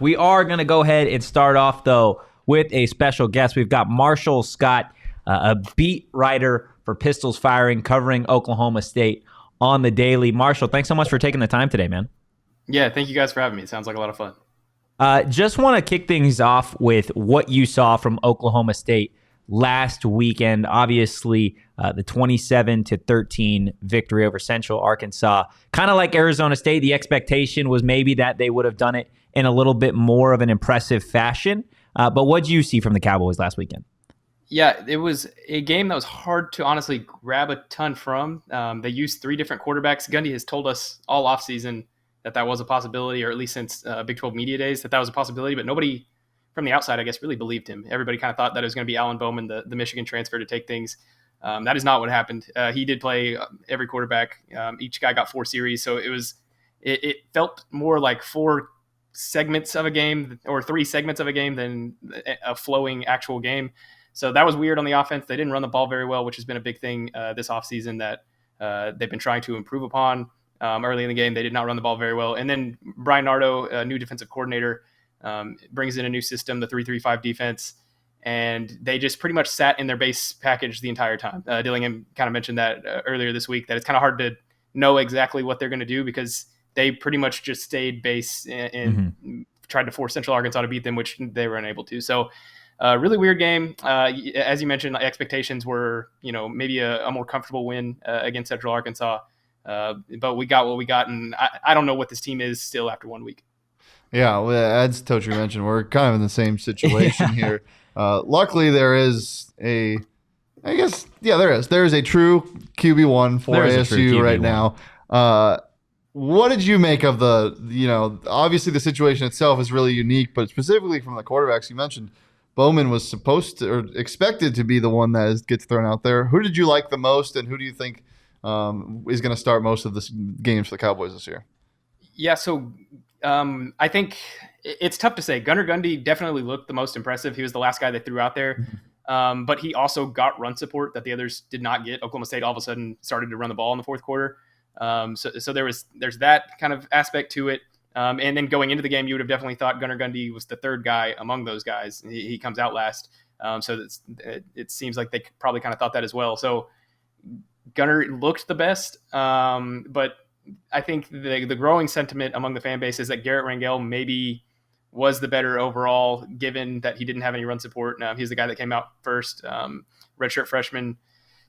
We are going to go ahead and start off, though, with a special guest. We've got Marshall Scott, a beat writer for Pistols Firing, covering Oklahoma State on the daily. Marshall, thanks so much for taking the time today, man. Yeah, thank you guys for having me. It sounds like a lot of fun. Just want to kick things off with what you saw from Oklahoma State last weekend. Obviously, the 27-13 victory over Central Arkansas. Kind of like Arizona State, the expectation was maybe that they would have done it in a little bit more of an impressive fashion. But what did you see from the Cowboys last weekend? Yeah, it was a game that was hard to honestly grab a ton from. They used three different quarterbacks. Gundy has told us all offseason that was a possibility, or at least since Big 12 Media Days, that was a possibility. But nobody from the outside, I guess, really believed him. Everybody kind of thought that it was going to be Alan Bowman, the Michigan transfer, to take things. That is not what happened. He did play every quarterback. Each guy got 4 series. So it felt more like 4 segments of a game or 3 segments of a game than a flowing actual game. So that was weird on the offense. They didn't run the ball very well, which has been a big thing this offseason that they've been trying to improve upon. Early in the game, they did not run the ball very well. And then Brian Nardo, a new defensive coordinator, brings in a new system, the 3-3-5 defense, and they just pretty much sat in their base package the entire time. Dillingham kind of mentioned that earlier this week, that it's kind of hard to know exactly what they're going to do because they pretty much just stayed base and tried to force Central Arkansas to beat them, which they were unable to. So really weird game. As you mentioned, expectations were, maybe a more comfortable win against Central Arkansas. But we got what we got, and I don't know what this team is still after 1 week. Yeah, well, as Tochi mentioned, we're kind of in the same situation here. Luckily, there is there is a true QB1 for ASU right now. What did you make of obviously the situation itself is really unique, but specifically from the quarterbacks you mentioned, Bowman was supposed to or expected to be the one that gets thrown out there. Who did you like the most, and who do you think is going to start most of the games for the Cowboys this year? Yeah, so I think it's tough to say. Gunnar Gundy definitely looked the most impressive. He was the last guy they threw out there. But he also got run support that the others did not get. Oklahoma State all of a sudden started to run the ball in the fourth quarter. So there's that kind of aspect to it. And then going into the game, you would have definitely thought Gunnar Gundy was the third guy among those guys. He comes out last. So it seems like they probably kind of thought that as well. So Gunnar looked the best. But I think the growing sentiment among the fan base is that Garrett Rangel maybe was the better overall, given that he didn't have any run support. He's the guy that came out first, redshirt freshman.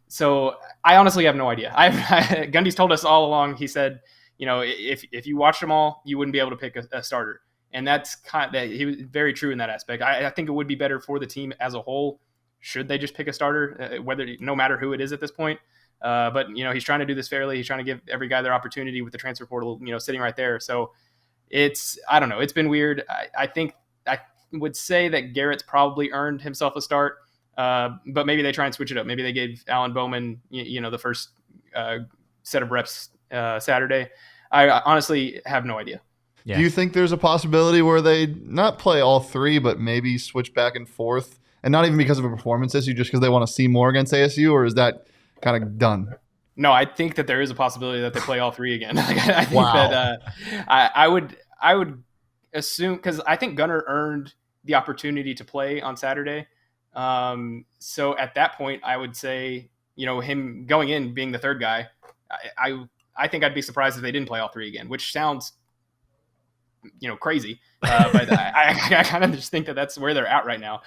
So I honestly have no idea. Gundy's told us all along. He said, if you watched them all, you wouldn't be able to pick a starter, and that's he was very true in that aspect. I think it would be better for the team as a whole should they just pick a starter, no matter who it is at this point. But he's trying to do this fairly. He's trying to give every guy their opportunity with the transfer portal, sitting right there. So I don't know. It's been weird. I think I would say that Garrett's probably earned himself a start. But maybe they try and switch it up. Maybe they gave Alan Bowman, the first set of reps Saturday. I honestly have no idea. Yeah. Do you think there's a possibility where they not play all 3, but maybe switch back and forth, and not even because of a performance issue, just because they want to see more against ASU, or is that kind of done? No, I think that there is a possibility that they play all 3 again. I think that I would assume, because I think Gunnar earned the opportunity to play on Saturday. So at that point, I would say, him going in being the third guy, I think I'd be surprised if they didn't play all 3 again, which sounds, crazy. But I kind of just think that that's where they're at right now.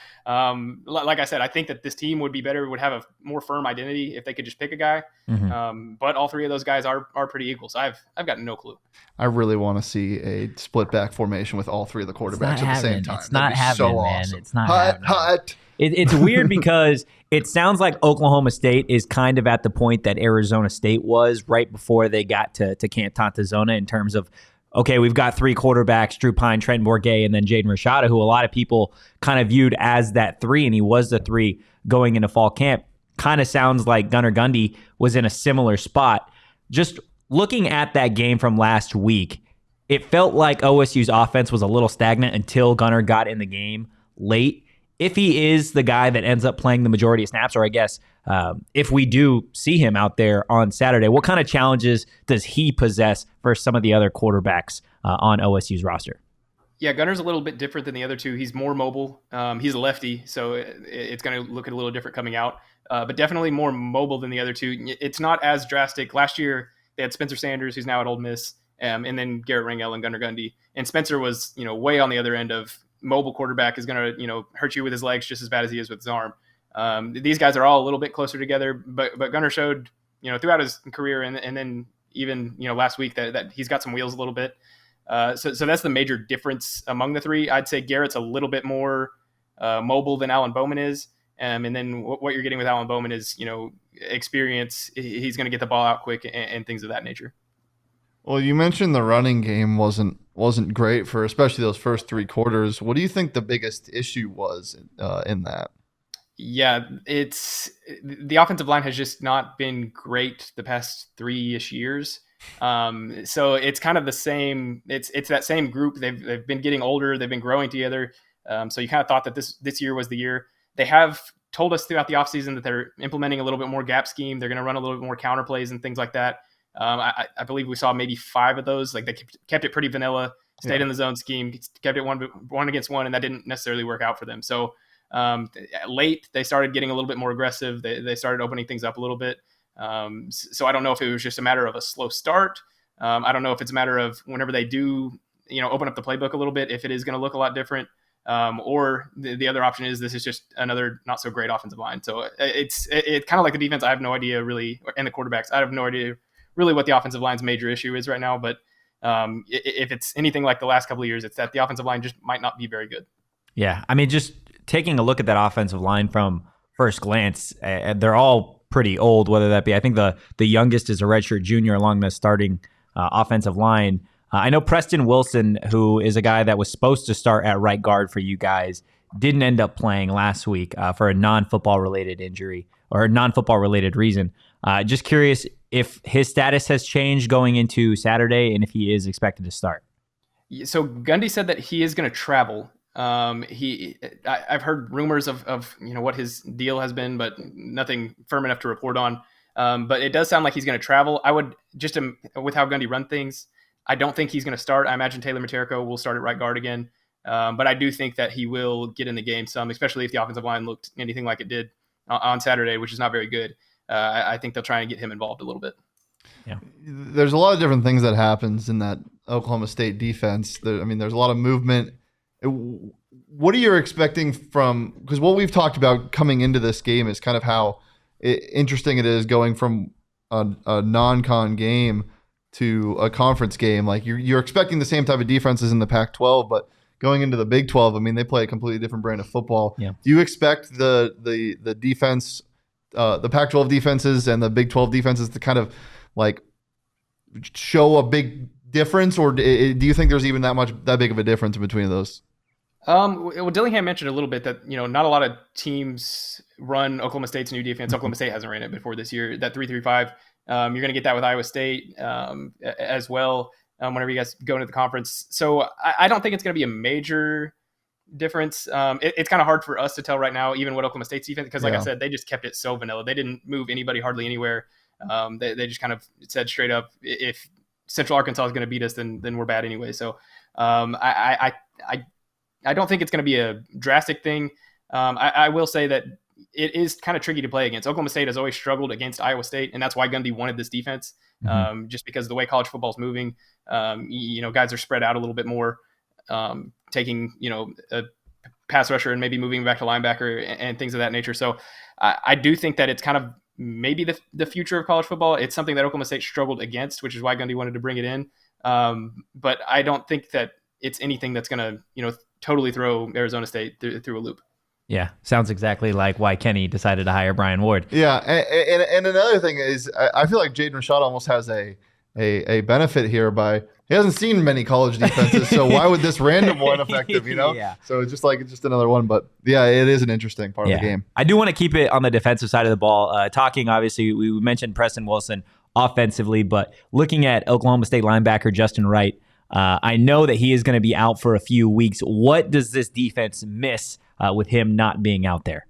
Like I said, I think that this team would be better, would have a more firm identity if they could just pick a guy. But all 3 of those guys are pretty equal. So I've got no clue. I really want to see a split back formation with all 3 of the quarterbacks at the same time. It's not happening, so man. Awesome. It's not happening. It's weird because it sounds like Oklahoma State is kind of at the point that Arizona State was right before they got to Camp Tontozona in terms of, okay, we've got 3 quarterbacks, Drew Pine, Trent Bourget, and then Jaden Rashada, who a lot of people kind of viewed as that 3, and he was the 3 going into fall camp. Kind of sounds like Gunnar Gundy was in a similar spot. Just looking at that game from last week, it felt like OSU's offense was a little stagnant until Gunnar got in the game late. If he is the guy that ends up playing the majority of snaps, or I guess if we do see him out there on Saturday, what kind of challenges does he possess versus some of the other quarterbacks on OSU's roster? Yeah, Gunner's a little bit different than the other two. He's more mobile. He's a lefty, so it's going to look a little different coming out, but definitely more mobile than the other two. It's not as drastic. Last year, they had Spencer Sanders, who's now at Ole Miss, and then Garrett Rangel and Gunnar Gundy. And Spencer was, way on the other end of mobile quarterback is going to, hurt you with his legs just as bad as he is with his arm. These guys are all a little bit closer together, but Gunnar showed, throughout his career and then even, last week that he's got some wheels a little bit. So that's the major difference among the three. I'd say Garrett's a little bit more mobile than Alan Bowman is. And then what you're getting with Alan Bowman is, experience. He's going to get the ball out quick and things of that nature. Well, you mentioned the running game wasn't great for especially those first three quarters. What do you think the biggest issue was in that? Yeah, it's the offensive line has just not been great the past 3-ish years. So it's kind of the same. It's that same group. They've been getting older. They've been growing together. So you kind of thought that this year was the year. They have told us throughout the offseason that they're implementing a little bit more gap scheme. They're going to run a little bit more counter plays and things like that. I believe we saw maybe 5 of those. Like they kept it pretty vanilla, stayed in the zone scheme, kept it one against one, and that didn't necessarily work out for them. So late, they started getting a little bit more aggressive. They started opening things up a little bit. So I don't know if it was just a matter of a slow start. I don't know if it's a matter of whenever they do, open up the playbook a little bit, if it is going to look a lot different. Or the other option is this is just another not so great offensive line. So it's kind of like the defense. I have no idea really, and the quarterbacks. I have no idea really what the offensive line's major issue is right now. But if it's anything like the last couple of years, it's that the offensive line just might not be very good. Yeah, I mean, just taking a look at that offensive line from first glance, they're all pretty old. Whether that be, I think the youngest is a redshirt junior along the starting offensive line. I know Preston Wilson, who is a guy that was supposed to start at right guard for you guys, didn't end up playing last week for a non-football related injury or a non-football related reason. Just curious if his status has changed going into Saturday and if he is expected to start. So Gundy said that he is going to travel. I've heard rumors of what his deal has been, but nothing firm enough to report on. But it does sound like he's going to travel. I would just with how Gundy run things, I don't think he's going to start. I imagine Taylor Materico will start at right guard again. But I do think that he will get in the game some, especially if the offensive line looked anything like it did on Saturday, which is not very good. I think they'll try and get him involved a little bit. Yeah, there's a lot of different things that happens in that Oklahoma State defense. There's a lot of movement. What are you expecting from, because what we've talked about coming into this game is kind of how interesting it is going from a non-con game to a conference game. Like you're expecting the same type of defenses in the Pac-12, but going into the Big 12, they play a completely different brand of football. Yeah. Do you expect the defense, the Pac-12 defenses and the Big 12 defenses to kind of like show a big difference, or do you think there's even that big of a difference between those? Well, Dillingham mentioned a little bit that, not a lot of teams run Oklahoma State's new defense. Oklahoma State hasn't ran it before this year, that 3-3-5. You're going to get that with Iowa State as well whenever you guys go into the conference. So I don't think it's going to be a major difference. It's kind of hard for us to tell right now, even what Oklahoma State's defense, because like I said, they just kept it so vanilla. They didn't move anybody hardly anywhere. They just kind of said straight up, if Central Arkansas is going to beat us, then we're bad anyway. So I don't think it's going to be a drastic thing. I will say that it is kind of tricky to play against. Oklahoma State has always struggled against Iowa State, and that's why Gundy wanted this defense, just because of the way college football is moving. Guys are spread out a little bit more, taking, a pass rusher and maybe moving back to linebacker and things of that nature. So I do think that it's kind of maybe the future of college football. It's something that Oklahoma State struggled against, which is why Gundy wanted to bring it in. But I don't think that it's anything that's going to, totally throw Arizona State through a loop. Yeah, sounds exactly like why Kenny decided to hire Brian Ward. Yeah, and another thing is I feel like Jaden Rashad almost has a benefit here by he hasn't seen many college defenses, so why would this random one affect him, Yeah. So it's just another one, but yeah, it is an interesting part of the game. I do want to keep it on the defensive side of the ball. Talking, obviously, we mentioned Preston Wilson offensively, but looking at Oklahoma State linebacker Justin Wright, I know that he is going to be out for a few weeks. What does this defense miss with him not being out there?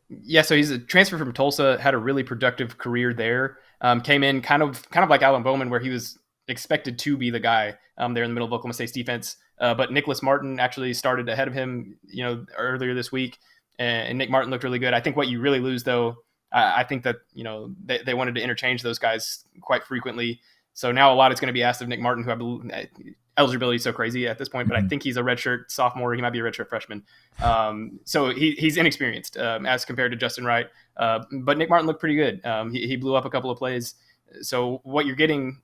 Yeah, so he's a transfer from Tulsa, had a really productive career there. Came in kind of like Alan Bowman, where he was expected to be the guy there in the middle of Oklahoma State's defense. But Nicholas Martin actually started ahead of him, earlier this week, and Nick Martin looked really good. I think what you really lose, though, I think that they wanted to interchange those guys quite frequently. So now a lot is going to be asked of Nick Martin, who I believe eligibility is so crazy at this point, but I think he's a redshirt sophomore. He might be a redshirt freshman. So he's inexperienced as compared to Justin Wright. But Nick Martin looked pretty good. He blew up a couple of plays. So what you're getting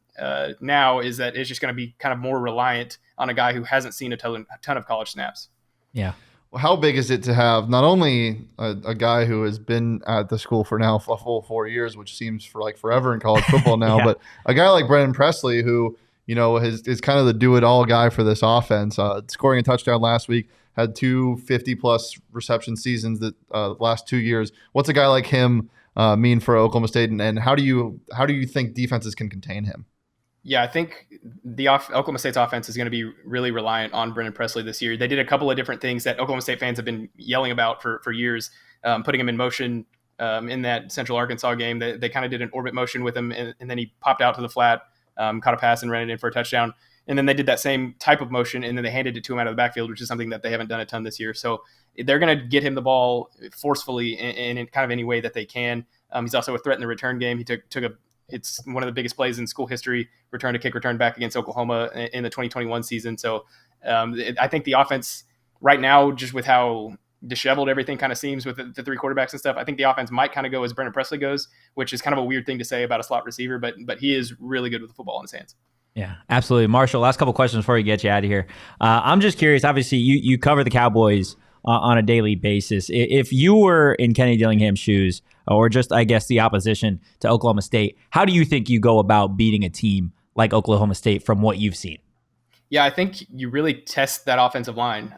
now is that it's just going to be kind of more reliant on a guy who hasn't seen a ton of college snaps. Yeah. How big is it to have not only a guy who has been at the school for now a full 4 years, which seems for like forever in college football now, but a guy like Brennan Presley, who is kind of the do-it-all guy for this offense, scoring a touchdown last week, had 2 50-plus reception seasons that last 2 years. What's a guy like him mean for Oklahoma State, and how do you think defenses can contain him? Yeah, I think the Oklahoma State's offense is going to be really reliant on Brennan Presley this year. They did a couple of different things that Oklahoma State fans have been yelling about for years, putting him in motion in that Central Arkansas game. They kind of did an orbit motion with him, and then he popped out to the flat, caught a pass and ran it in for a touchdown. And then they did that same type of motion, and then they handed it to him out of the backfield, which is something that they haven't done a ton this year. So they're going to get him the ball forcefully in kind of any way that they can. He's also a threat in the return game. He it's one of the biggest plays in school history, return back against Oklahoma in the 2021 season. So I think the offense right now, just with how disheveled everything kind of seems with the three quarterbacks and stuff, I think the offense might kind of go as Brennan Presley goes, which is kind of a weird thing to say about a slot receiver, but he is really good with the football in his hands. Yeah, absolutely. Marshall, last couple questions before we get you out of here. I'm just curious, obviously you cover the Cowboys on a daily basis. If you were in Kenny Dillingham's shoes, or just, I guess, the opposition to Oklahoma State, how do you think you go about beating a team like Oklahoma State from what you've seen? Yeah, I think you really test that offensive line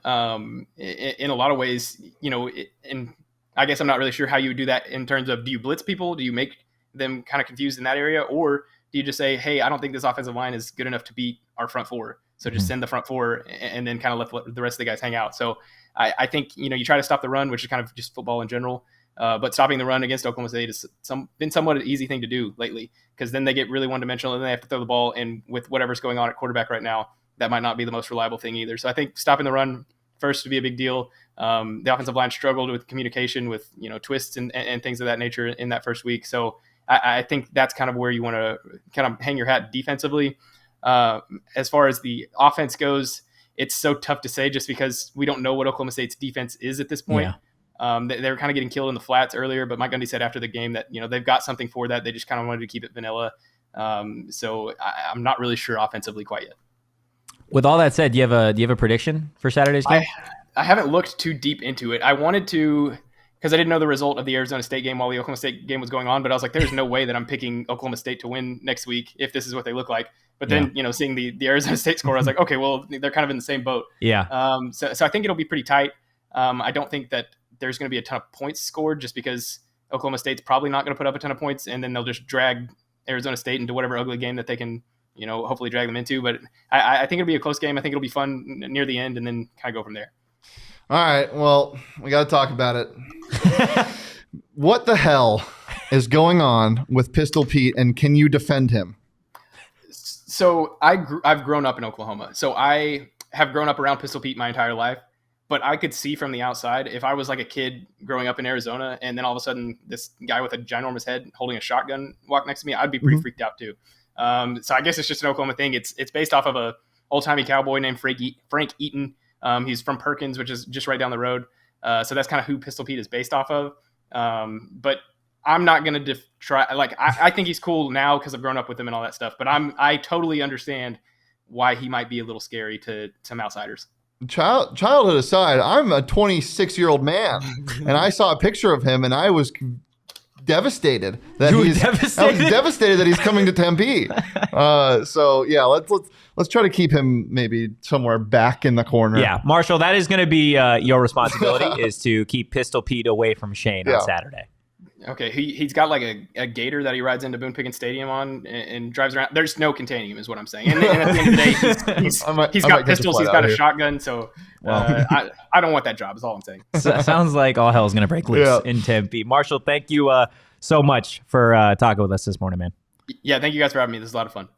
in a lot of ways, and I guess I'm not really sure how you would do that in terms of, do you blitz people? Do you make them kind of confused in that area? Or do you just say, hey, I don't think this offensive line is good enough to beat our front four, so just send the front four and then kind of let the rest of the guys hang out? So I think, you try to stop the run, which is kind of just football in general. But stopping the run against Oklahoma State has been somewhat an easy thing to do lately, because then they get really one-dimensional and they have to throw the ball. And with whatever's going on at quarterback right now, that might not be the most reliable thing either. So I think stopping the run first would be a big deal. The offensive line struggled with communication, with twists and things of that nature in that first week. So I think that's kind of where you want to kind of hang your hat defensively. As far as the offense goes, it's so tough to say just because we don't know what Oklahoma State's defense is at this point. Yeah. They were kind of getting killed in the flats earlier, but Mike Gundy said after the game that they've got something for that. They just kind of wanted to keep it vanilla. So I'm not really sure offensively quite yet. With all that said, do you have a prediction for Saturday's game? I haven't looked too deep into it. I wanted to, because I didn't know the result of the Arizona State game while the Oklahoma State game was going on. But I was like, there's no way that I'm picking Oklahoma State to win next week if this is what they look like. But then, seeing the Arizona State score, I was like, okay, well, they're kind of in the same boat. Yeah. So I think it'll be pretty tight. I don't think that there's going to be a ton of points scored, just because Oklahoma State's probably not going to put up a ton of points, and then they'll just drag Arizona State into whatever ugly game that they can, hopefully drag them into. But I think it'll be a close game. I think it'll be fun near the end, and then kind of go from there. All right. Well, we got to talk about it. What the hell is going on with Pistol Pete, and can you defend him? So I've grown up in Oklahoma. So I have grown up around Pistol Pete my entire life. But I could see from the outside, if I was like a kid growing up in Arizona and then all of a sudden this guy with a ginormous head holding a shotgun walked next to me, I'd be pretty freaked out too. So I guess it's just an Oklahoma thing. It's based off of a old-timey cowboy named Frank Eaton. He's from Perkins, which is just right down the road. So that's kind of who Pistol Pete is based off of. But I'm not going to try. Like, I think he's cool now because I've grown up with him and all that stuff. But I totally understand why he might be a little scary to some outsiders. Childhood aside, I'm a 26-year-old man, and I saw a picture of him, and I was devastated that I was devastated that he's coming to Tempe. So yeah, let's try to keep him maybe somewhere back in the corner. Yeah, Marshall, that is going to be your responsibility is to keep Pistol Pete away from Shane on Saturday. Okay, he's got like a gator that he rides into Boone Pickens Stadium on and drives around. There's no containing him, is what I'm saying. And at the end of the day, he's got pistols, he's got a shotgun. So I don't want that job. Is all I'm saying. Sounds like all hell's gonna break loose in Tempe. Marshall, thank you so much for talking with us this morning, man. Yeah, thank you guys for having me. This is a lot of fun.